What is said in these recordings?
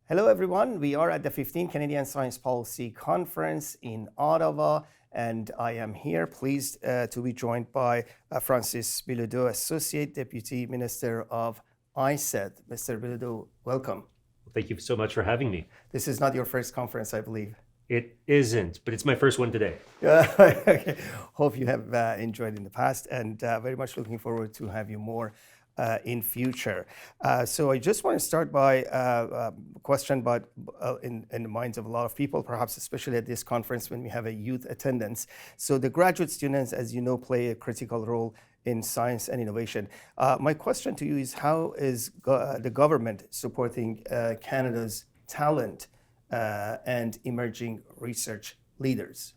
Hello, everyone. We are at the 15th Canadian Science Policy Conference in Ottawa, and I am here pleased to be joined by Francis Bilodeau, Associate Deputy Minister of ISED. Mr. Bilodeau, welcome. Thank you so much for having me. This is not your first conference, I believe. It isn't, but it's my first one today. Okay. Hope you have enjoyed in the past, and very much looking forward to have you more in future. So I just want to start by a question, but in the minds of a lot of people, perhaps especially at this conference when we have a youth attendance. So the graduate students, as you know, play a critical role in science and innovation. My question to you is, how is the government supporting Canada's talent and emerging research leaders?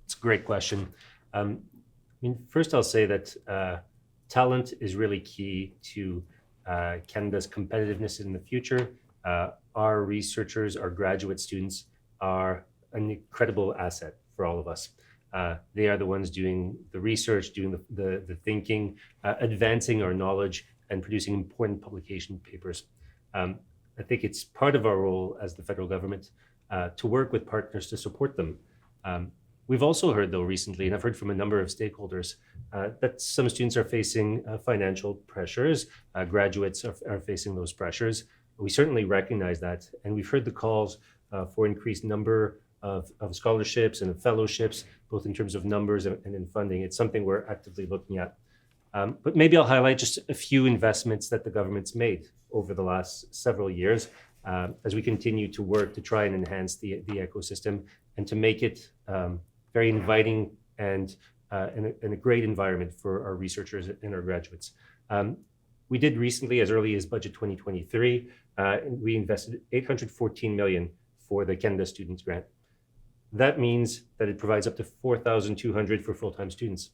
It's a great question. First I'll say that talent is really key to Canada's competitiveness in the future. Our researchers, our graduate students are an incredible asset for all of us. They are the ones doing the research, doing the thinking, advancing our knowledge, and producing important publication papers. I think it's part of our role as the federal government to work with partners to support them. We've also heard, though, recently, and I've heard from a number of stakeholders, that some students are facing financial pressures. Graduates are facing those pressures. We certainly recognize that, and we've heard the calls for increased number of scholarships and of fellowships, both in terms of numbers and in funding. It's something we're actively looking at. But maybe I'll highlight just a few investments that the government's made over the last several years as we continue to work to try and enhance the ecosystem and to make it very inviting and a great environment for our researchers and our graduates. We did recently, as early as budget 2023, we invested $814 million for the Canada Students Grant. That means that it provides up to $4,200 for full-time students.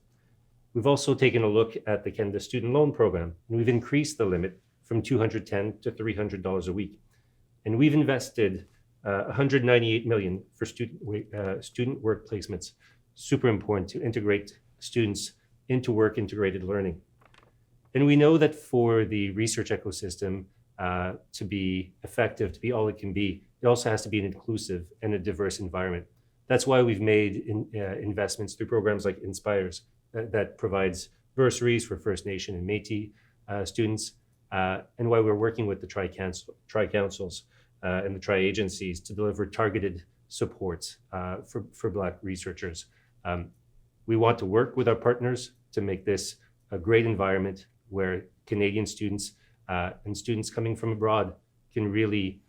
We've also taken a look at the Canada Student Loan Program, and we've increased the limit from $210 to $300 a week. And we've invested $198 million for student work placements. Super important to integrate students into work integrated learning. And we know that for the research ecosystem to be effective, to be all it can be, it also has to be an inclusive and a diverse environment. That's why we've made investments through programs like Inspires that provides bursaries for First Nation and Métis students, and why we're working with the tri-councils and the tri-agencies to deliver targeted supports for Black researchers. We want to work with our partners to make this a great environment where Canadian students and students coming from abroad can really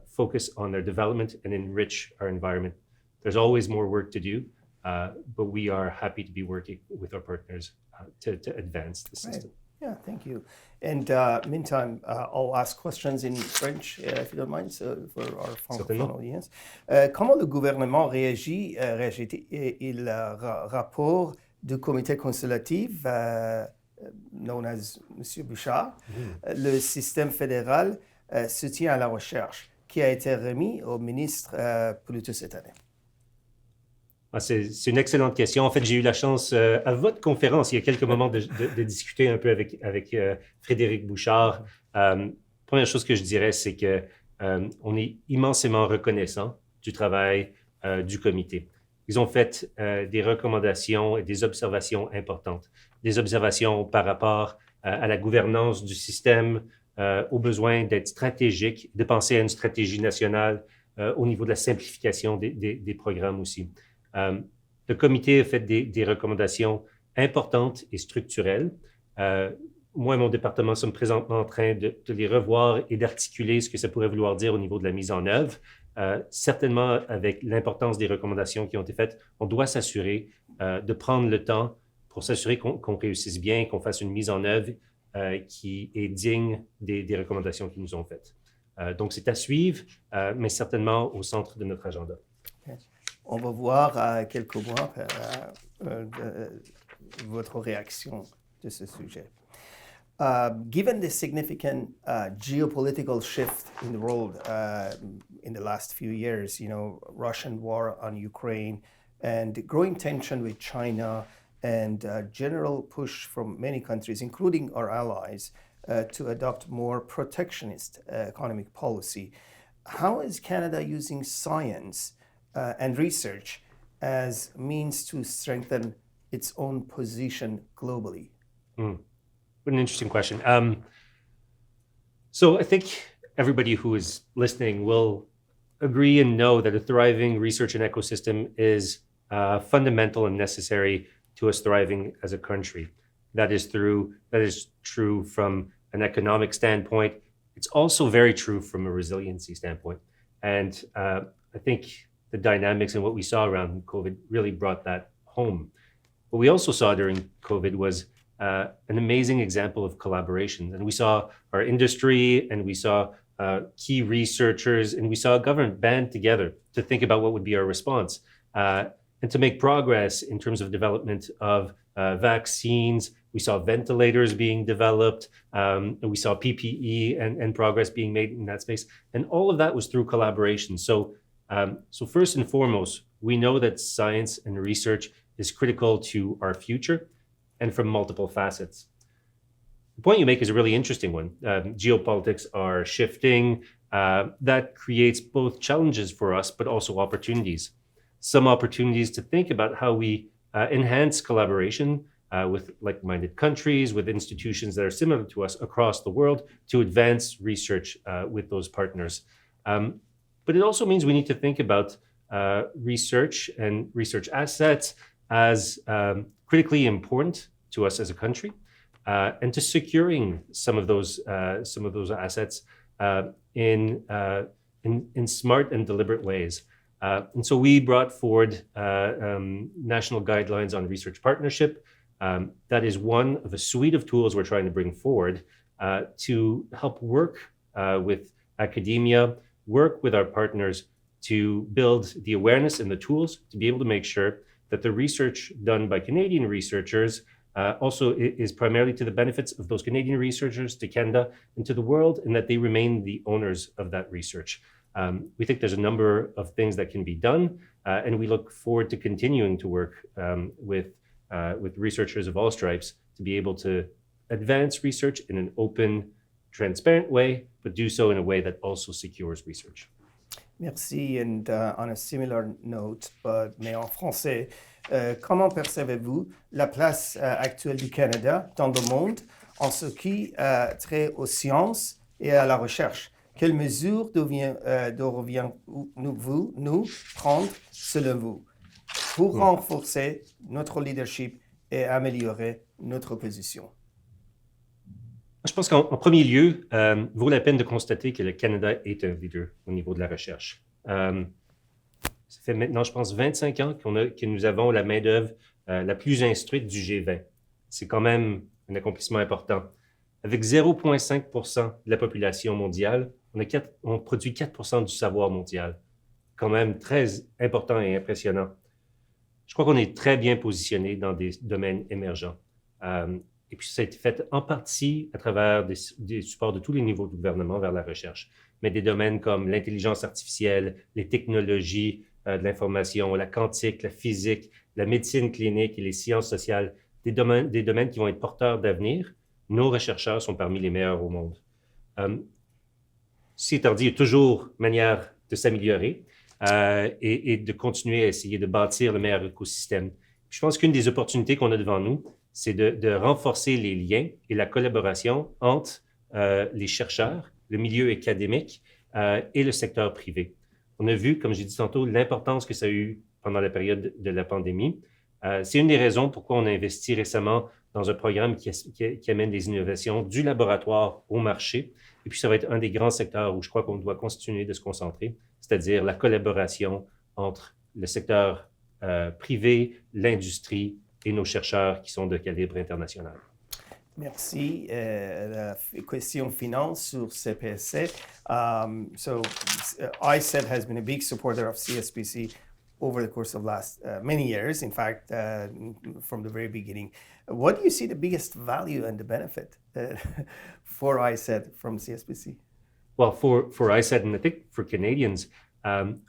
focus on their development and enrich our environment. There's always more work to do, but we are happy to be working with our partners to advance the system. Right. Yeah, thank you. And meantime, I'll ask questions in French, if you don't mind, so for our francophone audience. Comment le gouvernement réagit il rapport du comité consultatif, known as M. Bouchard, le système fédéral soutien à la recherche, qui a été remis au ministre plus tôt cette année? C'est une excellente question. En fait, j'ai eu la chance à votre conférence il y a quelques moments de discuter un peu avec Frédéric Bouchard. Première chose que je dirais, c'est que on est immensément reconnaissant du travail du comité. Ils ont fait des recommandations et des observations importantes. Des observations par rapport à la gouvernance du système, au besoin d'être stratégique, de penser à une stratégie nationale au niveau de la simplification des programmes aussi. Le comité a fait des recommandations importantes et structurelles. Moi et mon département sommes présentement en train de les revoir et d'articuler ce que ça pourrait vouloir dire au niveau de la mise en œuvre. Certainement, avec l'importance des recommandations qui ont été faites, on doit s'assurer de prendre le temps pour s'assurer qu'on réussisse bien, qu'on fasse une mise en œuvre qui est digne des recommandations qu'ils nous ont faites. Donc, c'est à suivre, mais certainement au centre de notre agenda. On va voir quelques mois votre réaction de ce sujet. Given the significant geopolitical shift in the world in the last few years, Russian war on Ukraine and growing tension with China and general push from many countries, including our allies, to adopt more protectionist economic policy, how is Canada using science and research as means to strengthen its own position globally? What an interesting question. So I think everybody who is listening will agree and know that a thriving research and ecosystem is fundamental and necessary to us thriving as a country. That is true from an economic standpoint. It's also very true from a resiliency standpoint. And I think the dynamics and what we saw around COVID really brought that home. What we also saw during COVID was an amazing example of collaboration. And we saw our industry and we saw key researchers and we saw government band together to think about what would be our response and to make progress in terms of development of vaccines. We saw ventilators being developed, and we saw PPE and progress being made in that space. And all of that was through collaboration. So first and foremost, we know that science and research is critical to our future and from multiple facets. The point you make is a really interesting one. Geopolitics are shifting. That creates both challenges for us, but also opportunities. Some opportunities to think about how we enhance collaboration with like-minded countries, with institutions that are similar to us across the world to advance research with those partners. But it also means we need to think about research and research assets as critically important to us as a country, and to securing some of those assets in smart and deliberate ways. And so we brought forward national guidelines on research partnership. That is one of a suite of tools we're trying to bring forward to help work with academia, work with our partners to build the awareness and the tools to be able to make sure that the research done by Canadian researchers also is primarily to the benefits of those Canadian researchers, to Canada, and to the world, and that they remain the owners of that research. We think there's a number of things that can be done, and we look forward to continuing to work with researchers of all stripes to be able to advance research in an open, transparent way, but do so in a way that also secures research. Merci. And on a similar note, mais en français, comment percevez-vous la place actuelle du Canada dans le monde en ce qui trait aux sciences et à la recherche? Quelles mesures devrions-nous prendre, selon vous, pour renforcer notre leadership et améliorer notre position? Je pense qu'en premier lieu, vaut la peine de constater que le Canada est un leader au niveau de la recherche. Ça fait maintenant, je pense, 25 ans que nous avons la main-d'œuvre la plus instruite du G20. C'est quand même un accomplissement important. Avec 0,5% de la population mondiale, on produit 4% du savoir mondial. Quand même très important et impressionnant. Je crois qu'on est très bien positionné dans des domaines émergents. Et puis ça a été fait en partie à travers des supports de tous les niveaux du gouvernement vers la recherche. Mais des domaines comme l'intelligence artificielle, les technologies de l'information, la quantique, la physique, la médecine clinique et les sciences sociales, des domaines qui vont être porteurs d'avenir. Nos rechercheurs sont parmi les meilleurs au monde. Ceci étant dit, il y a toujours manière de s'améliorer et de continuer à essayer de bâtir le meilleur écosystème. Je pense qu'une des opportunités qu'on a devant nous, c'est de renforcer les liens et la collaboration entre les chercheurs, le milieu académique et le secteur privé. On a vu, comme j'ai dit tantôt, l'importance que ça a eu pendant la période de la pandémie. C'est une des raisons pourquoi on a investi récemment dans un programme qui amène des innovations du laboratoire au marché. Et puis, ça va être un des grands secteurs où je crois qu'on doit continuer de se concentrer, c'est-à-dire la collaboration entre le secteur privé, l'industrie et nos chercheurs qui sont de calibre international. Merci. La question finance sur CPC. So ICET has been a big supporter of CSPC over the course of last many years, in fact, from the very beginning. What do you see the biggest value and the benefit for ICET from CSPC? Well, for ICET, and I think for Canadians,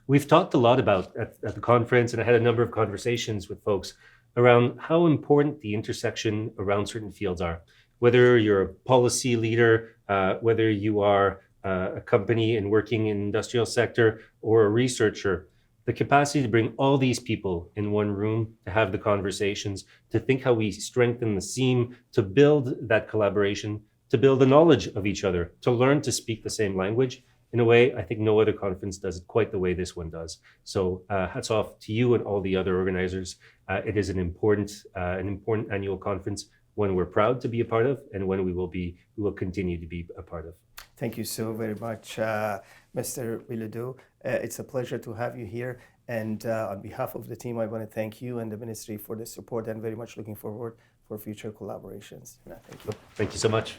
we've talked a lot about at the conference, and I had a number of conversations with folks around how important the intersection around certain fields are. Whether you're a policy leader, whether you are a company and working in industrial sector, or a researcher, the capacity to bring all these people in one room, to have the conversations, to think how we strengthen the seam, to build that collaboration, to build the knowledge of each other, to learn to speak the same language. In a way, I think no other conference does it quite the way this one does. So hats off to you and all the other organizers. It is an important annual conference, one we're proud to be a part of, and one we will continue to be a part of. Thank you so very much, Mr. Bilodeau. It's a pleasure to have you here. And on behalf of the team, I want to thank you and the ministry for the support, and very much looking forward for future collaborations. Thank you. Thank you so much.